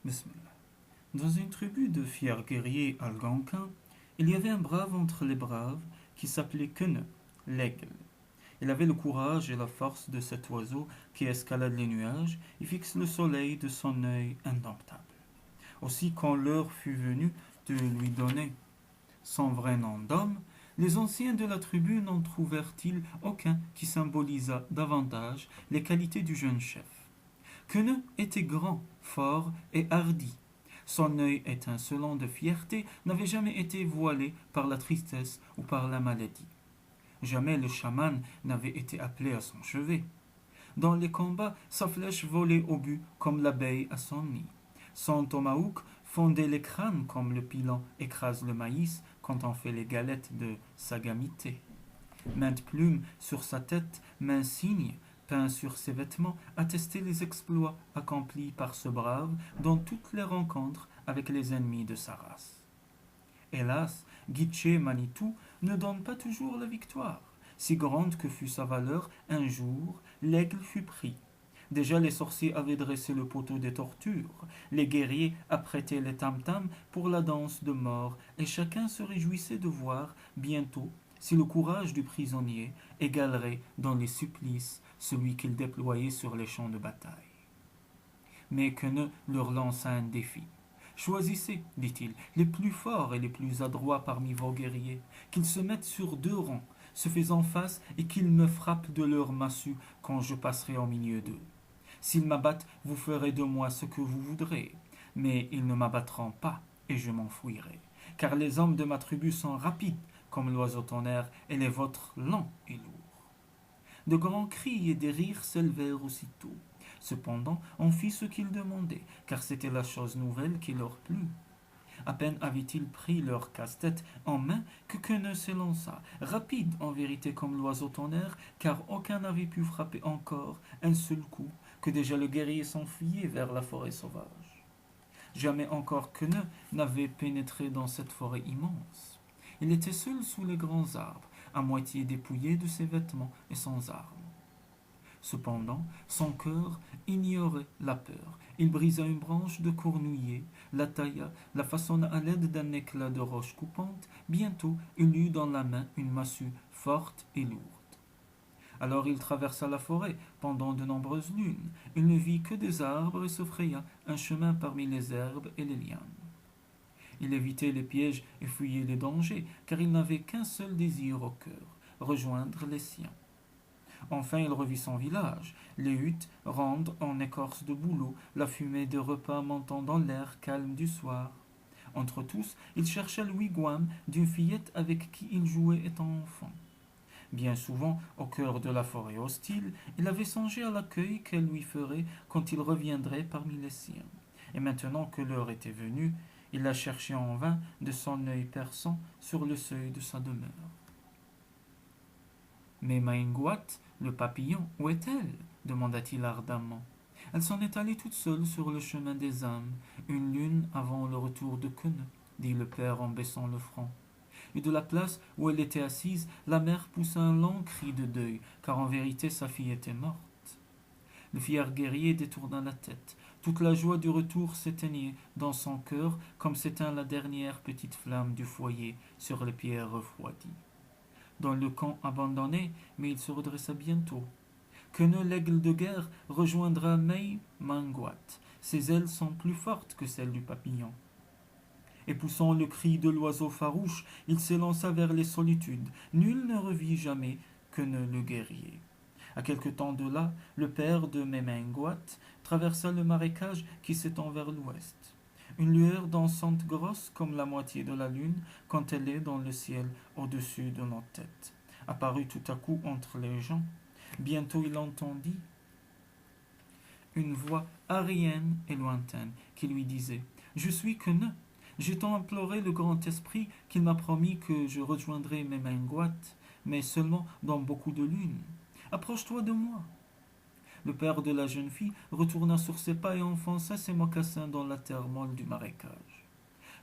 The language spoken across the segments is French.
Bismillah. Dans une tribu de fiers guerriers algonquins, il y avait un brave entre les braves qui s'appelait Queneu, l'aigle. Il avait le courage et la force de cet oiseau qui escalade les nuages et fixe le soleil de son œil indomptable. Aussi, quand l'heure fut venue de lui donner son vrai nom d'homme, les anciens de la tribu n'en trouvèrent-ils aucun qui symbolisât davantage les qualités du jeune chef. Queneu était grand, fort et hardi. Son œil étincelant de fierté n'avait jamais été voilé par la tristesse ou par la maladie. Jamais le chaman n'avait été appelé à son chevet. Dans les combats, sa flèche volait au but comme l'abeille à son nid. Son tomahawk fondait les crânes comme le pilon écrase le maïs quand on fait les galettes de sagamité. Maintes plumes sur sa tête, mains signes, peints sur ses vêtements, attestaient les exploits accomplis par ce brave dans toutes les rencontres avec les ennemis de sa race. Hélas, Gitche Manitou ne donne pas toujours la victoire. Si grande que fût sa valeur, un jour, l'aigle fut pris. Déjà les sorciers avaient dressé le poteau des tortures, les guerriers apprêtaient les tam-tams pour la danse de mort, et chacun se réjouissait de voir, bientôt, si le courage du prisonnier égalerait dans les supplices celui qu'il déployait sur les champs de bataille. Mais Queneu leur lança un défi. Choisissez, dit-il, les plus forts et les plus adroits parmi vos guerriers, qu'ils se mettent sur deux rangs, se faisant face, et qu'ils me frappent de leur massue quand je passerai au milieu d'eux. S'ils m'abattent, vous ferez de moi ce que vous voudrez, mais ils ne m'abattront pas, et je m'enfuirai. Car les hommes de ma tribu sont rapides, comme l'oiseau tonnerre, et les vôtres lents et lourds. De grands cris et des rires s'élevèrent aussitôt. Cependant, on fit ce qu'ils demandaient, car c'était la chose nouvelle qui leur plut. À peine avaient-ils pris leur casse-tête en main que Queneu s'élança, rapide en vérité comme l'oiseau tonnerre, car aucun n'avait pu frapper encore un seul coup, que déjà le guerrier s'enfuyait vers la forêt sauvage. Jamais encore Queneu n'avait pénétré dans cette forêt immense. Il était seul sous les grands arbres, à moitié dépouillé de ses vêtements et sans armes. Cependant, son cœur ignorait la peur. Il brisa une branche de cornouiller, la tailla, la façonna à l'aide d'un éclat de roche coupante. Bientôt, il eut dans la main une massue forte et lourde. Alors il traversa la forêt pendant de nombreuses lunes. Il ne vit que des arbres et se fraya un chemin parmi les herbes et les lianes. Il évitait les pièges et fuyait les dangers, car il n'avait qu'un seul désir au cœur, rejoindre les siens. Enfin, il revit son village, les huttes rondes en écorce de bouleau, la fumée des repas montant dans l'air calme du soir. Entre tous, il chercha le wigwam d'une fillette avec qui il jouait étant enfant. Bien souvent, au cœur de la forêt hostile, il avait songé à l'accueil qu'elle lui ferait quand il reviendrait parmi les siens. Et maintenant que l'heure était venue, il la cherchait en vain de son œil perçant sur le seuil de sa demeure. Mais Maïngouat, le papillon, où est-elle demanda-t-il ardemment. Elle s'en est allée toute seule sur le chemin des âmes, une lune avant le retour de Queneu, dit le père en baissant le front. Et de la place où elle était assise, la mère poussa un long cri de deuil, car en vérité sa fille était morte. Le fier guerrier détourna la tête. Toute la joie du retour s'éteignait dans son cœur comme s'éteint la dernière petite flamme du foyer sur les pierres refroidies. Dans le camp abandonné, mais il se redressa bientôt. Queneu l'aigle de guerre rejoindra Mei Manguat. Ses ailes sont plus fortes que celles du papillon. Et poussant le cri de l'oiseau farouche, il s'élança vers les solitudes. Nul ne revit jamais Queneu le guerrier. À quelque temps de là, le père de Memenguat traversa le marécage qui s'étend vers l'ouest. Une lueur dansante grosse comme la moitié de la lune quand elle est dans le ciel au-dessus de nos têtes apparut tout à coup entre les gens. Bientôt il entendit une voix aérienne et lointaine qui lui disait « Je suis Queneu. J'ai tant imploré le grand esprit qu'il m'a promis que je rejoindrais Memenguat, mais seulement dans beaucoup de lunes. Approche-toi de moi. » Le père de la jeune fille retourna sur ses pas et enfonça ses mocassins dans la terre molle du marécage.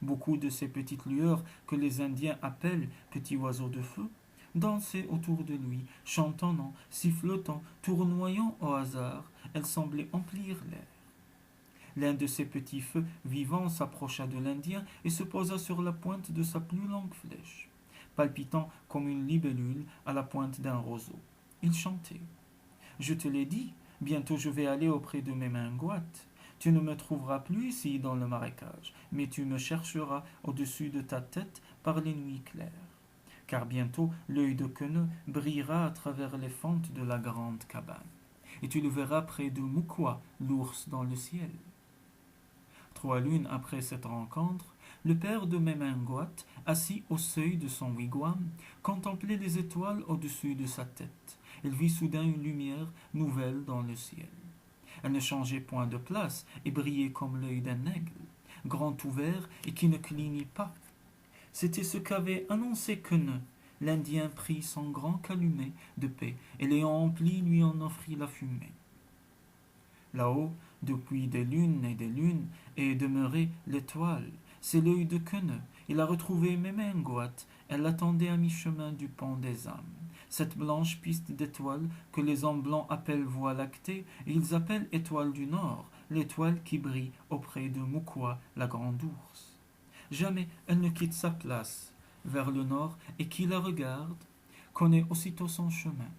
Beaucoup de ces petites lueurs que les Indiens appellent petits oiseaux de feu dansaient autour de lui, chantonnant, sifflotant, tournoyant au hasard. Elles semblaient emplir l'air. L'un de ces petits feux vivants s'approcha de l'Indien et se posa sur la pointe de sa plus longue flèche, palpitant comme une libellule à la pointe d'un roseau. Il chantait. Je te l'ai dit, bientôt je vais aller auprès de mes Menguat. Tu ne me trouveras plus ici dans le marécage, mais tu me chercheras au-dessus de ta tête par les nuits claires. Car bientôt l'œil de Queneux brillera à travers les fentes de la grande cabane, et tu le verras près de Mukwa, l'ours dans le ciel. 3 lunes après cette rencontre, le père de Memenguat, assis au seuil de son wigwam, contemplait les étoiles au-dessus de sa tête. Il vit soudain une lumière nouvelle dans le ciel. Elle ne changeait point de place et brillait comme l'œil d'un aigle, grand ouvert et qui ne clignait pas. C'était ce qu'avait annoncé Queneux. L'Indien prit son grand calumet de paix et l'ayant empli lui en offrit la fumée. Là-haut, depuis des lunes, est demeurée l'étoile. C'est l'œil de Queneux. Il a retrouvé Memenguat. Elle l'attendait à mi-chemin du pont des âmes. Cette blanche piste d'étoiles que les hommes blancs appellent voie lactée, ils appellent étoile du Nord, l'étoile qui brille auprès de Mukwa, la grande ours. Jamais elle ne quitte sa place vers le nord et qui la regarde connaît aussitôt son chemin.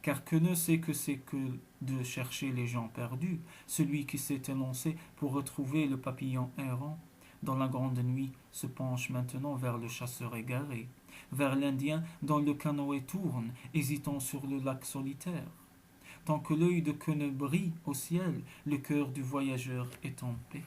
Car Queneux sait que c'est que de chercher les gens perdus, celui qui s'est énoncé pour retrouver le papillon errant, dans la grande nuit, se penche maintenant vers le chasseur égaré, vers l'Indien dont le canoë tourne, hésitant sur le lac solitaire. Tant que l'œil de Queneux brille au ciel, le cœur du voyageur est en paix.